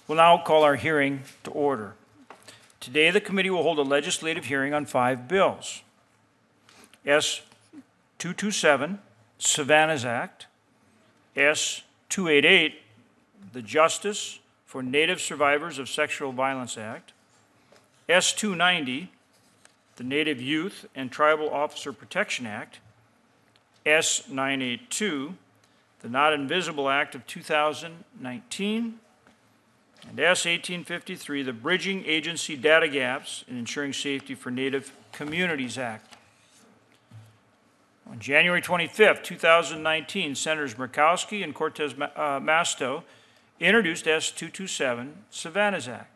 We'll now call our hearing to order. Today, the committee will hold a legislative hearing on 5 bills. S.227, Savannah's Act. S.288, the Justice for Native Survivors of Sexual Violence Act. S.290, the Native Youth and Tribal Officer Protection Act. S.982, the Not Invisible Act of 2019. And S.1853, the Bridging Agency Data Gaps in Ensuring Safety for Native Communities Act. On January 25, 2019, Senators Murkowski and Cortez Masto introduced S.227, Savannah's Act.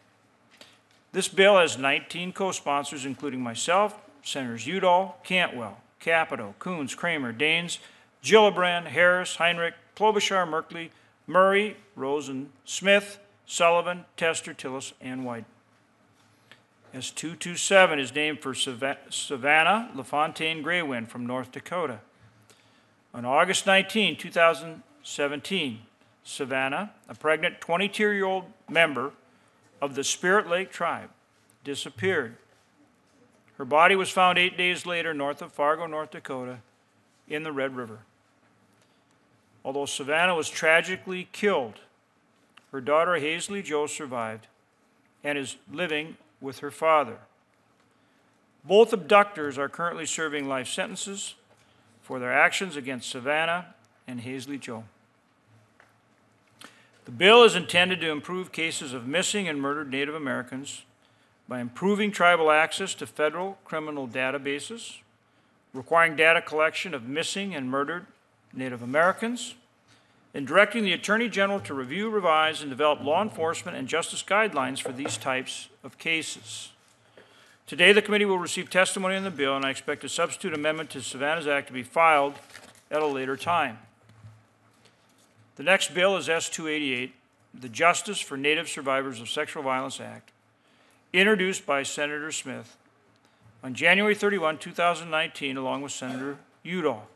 This bill has 19 co-sponsors, including myself, Senators Udall, Cantwell, Capito, Coons, Kramer, Daines, Gillibrand, Harris, Heinrich, Klobuchar, Merkley, Murray, Rosen, Smith, Sullivan, Tester, Tillis, and White. S.227 is named for Savannah LaFontaine Graywind from North Dakota. On August 19, 2017, Savannah, a pregnant 22-year-old member of the Spirit Lake tribe, disappeared. Her body was found 8 days later north of Fargo, North Dakota, in the Red River. Although Savannah was tragically killed, her daughter Hazley Jo survived and is living with her father. Both abductors are currently serving life sentences for their actions against Savannah and Hazley Jo. The bill is intended to improve cases of missing and murdered Native Americans by improving tribal access to federal criminal databases, requiring data collection of missing and murdered Native Americans, and directing the Attorney General to review, revise, and develop law enforcement and justice guidelines for these types of cases. Today, the committee will receive testimony on the bill, and I expect a substitute amendment to Savannah's Act to be filed at a later time. The next bill is S.288, the Justice for Native Survivors of Sexual Violence Act, introduced by Senator Smith on January 31, 2019, along with Senator Udall.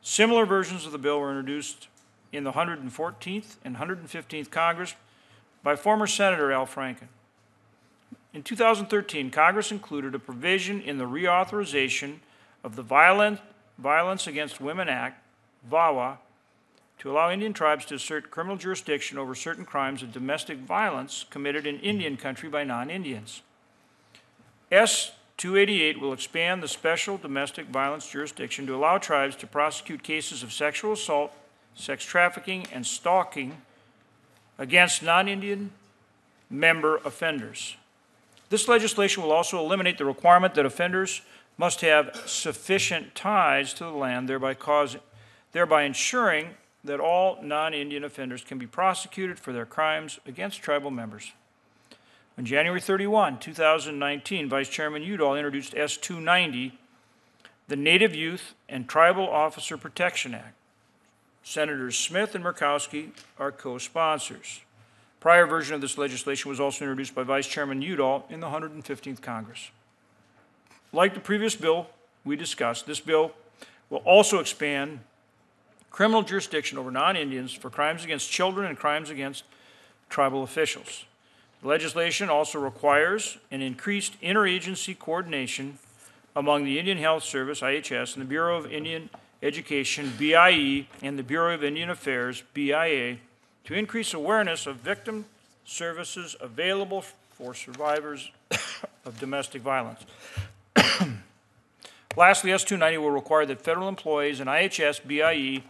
Similar versions of the bill were introduced in the 114th and 115th Congress by former Senator Al Franken. In 2013, Congress included a provision in the reauthorization of the Violence Against Women Act, VAWA, to allow Indian tribes to assert criminal jurisdiction over certain crimes of domestic violence committed in Indian country by non-Indians. S.288 will expand the special domestic violence jurisdiction to allow tribes to prosecute cases of sexual assault, sex trafficking, and stalking against non-Indian member offenders. This legislation will also eliminate the requirement that offenders must have sufficient ties to the land, thereby ensuring that all non-Indian offenders can be prosecuted for their crimes against tribal members. On January 31, 2019, Vice Chairman Udall introduced S.290, the Native Youth and Tribal Officer Protection Act. Senators Smith and Murkowski are co-sponsors. A prior version of this legislation was also introduced by Vice Chairman Udall in the 115th Congress. Like the previous bill we discussed, this bill will also expand criminal jurisdiction over non-Indians for crimes against children and crimes against tribal officials. The legislation also requires an increased interagency coordination among the Indian Health Service, IHS, and the Bureau of Indian Education, BIE, and the Bureau of Indian Affairs, BIA, to increase awareness of victim services available for survivors of domestic violence. Lastly, S.290 will require that federal employees in IHS, BIE,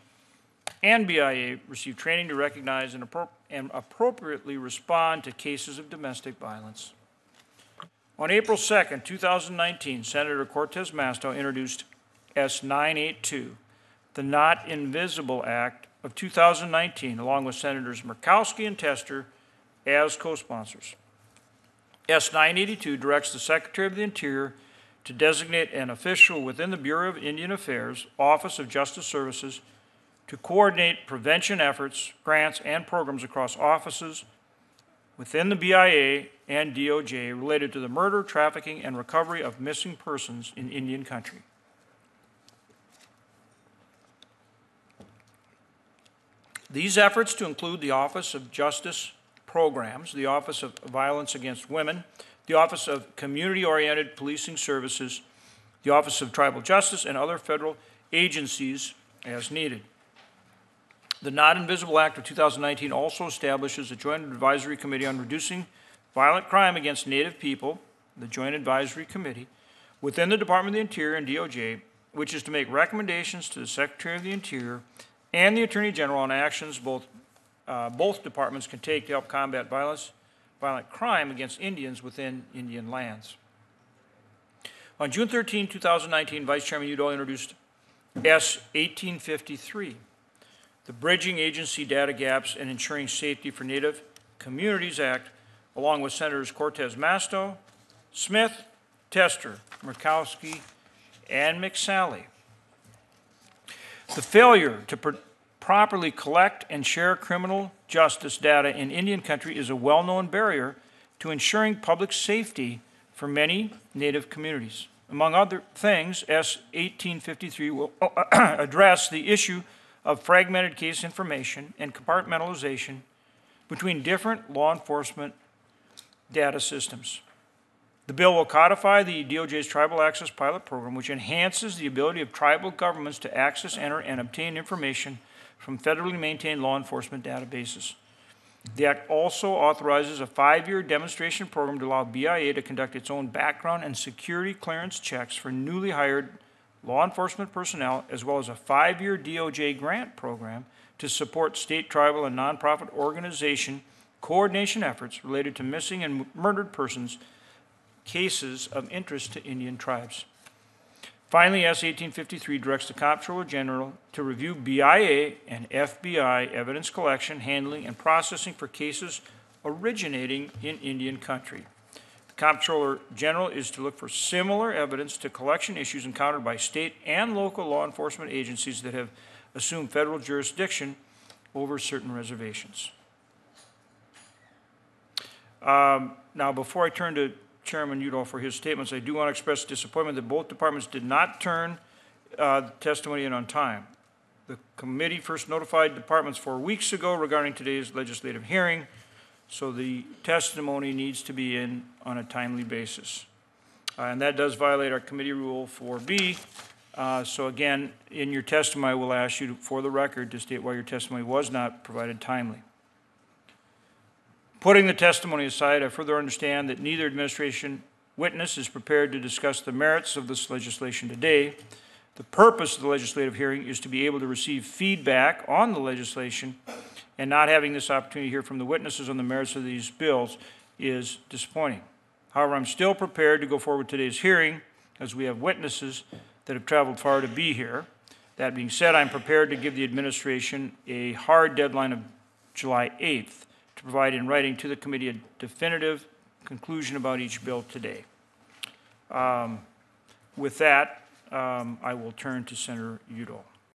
and BIA receive training to recognize and appropriately respond to cases of domestic violence. On April 2, 2019, Senator Cortez Masto introduced S.982, the Not Invisible Act of 2019, along with Senators Murkowski and Tester as co-sponsors. S.982 directs the Secretary of the Interior to designate an official within the Bureau of Indian Affairs, Office of Justice Services, to coordinate prevention efforts, grants, and programs across offices within the BIA and DOJ related to the murder, trafficking, and recovery of missing persons in Indian country. These efforts to include the Office of Justice programs, the Office of Violence Against Women, the Office of Community-Oriented Policing Services, the Office of Tribal Justice, and other federal agencies as needed. The Non-Invisible Act of 2019 also establishes a Joint Advisory Committee on Reducing Violent Crime Against Native People, the Joint Advisory Committee, within the Department of the Interior and DOJ, which is to make recommendations to the Secretary of the Interior and the Attorney General on actions both departments can take to help combat violent crime against Indians within Indian lands. On June 13, 2019, Vice Chairman Udall introduced S.1853, the Bridging Agency Data Gaps and Ensuring Safety for Native Communities Act, along with Senators Cortez Masto, Smith, Tester, Murkowski, and McSally. The failure to properly collect and share criminal justice data in Indian country is a well-known barrier to ensuring public safety for many Native communities. Among other things, S.1853 will address the issue of fragmented case information and compartmentalization between different law enforcement data systems. The bill will codify the DOJ's Tribal Access Pilot Program, which enhances the ability of tribal governments to access, enter, and obtain information from federally maintained law enforcement databases. The Act also authorizes a 5-year demonstration program to allow BIA to conduct its own background and security clearance checks for newly hired law enforcement personnel, as well as a 5-year DOJ grant program to support state, tribal, and nonprofit organization coordination efforts related to missing and murdered persons cases of interest to Indian tribes. Finally, S.1853 directs the Comptroller General to review BIA and FBI evidence collection, handling, and processing for cases originating in Indian country. The Comptroller General is to look for similar evidence to collection issues encountered by state and local law enforcement agencies that have assumed federal jurisdiction over certain reservations. Now, before I turn to Chairman Udall for his statements, I do want to express disappointment that both departments did not turn testimony in on time. The committee first notified departments 4 weeks ago regarding today's legislative hearing, so the testimony needs to be in on a timely basis. And that does violate our committee rule 4B. So again, in your testimony, I will ask you to, for the record, to state why your testimony was not provided timely. Putting the testimony aside, I further understand that neither administration witness is prepared to discuss the merits of this legislation today. The purpose of the legislative hearing is to be able to receive feedback on the legislation, and not having this opportunity to hear from the witnesses on the merits of these bills is disappointing. However, I'm still prepared to go forward with today's hearing, as we have witnesses that have traveled far to be here. That being said, I'm prepared to give the administration a hard deadline of July 8th to provide in writing to the committee a definitive conclusion about each bill today. With that, I will turn to Senator Udall.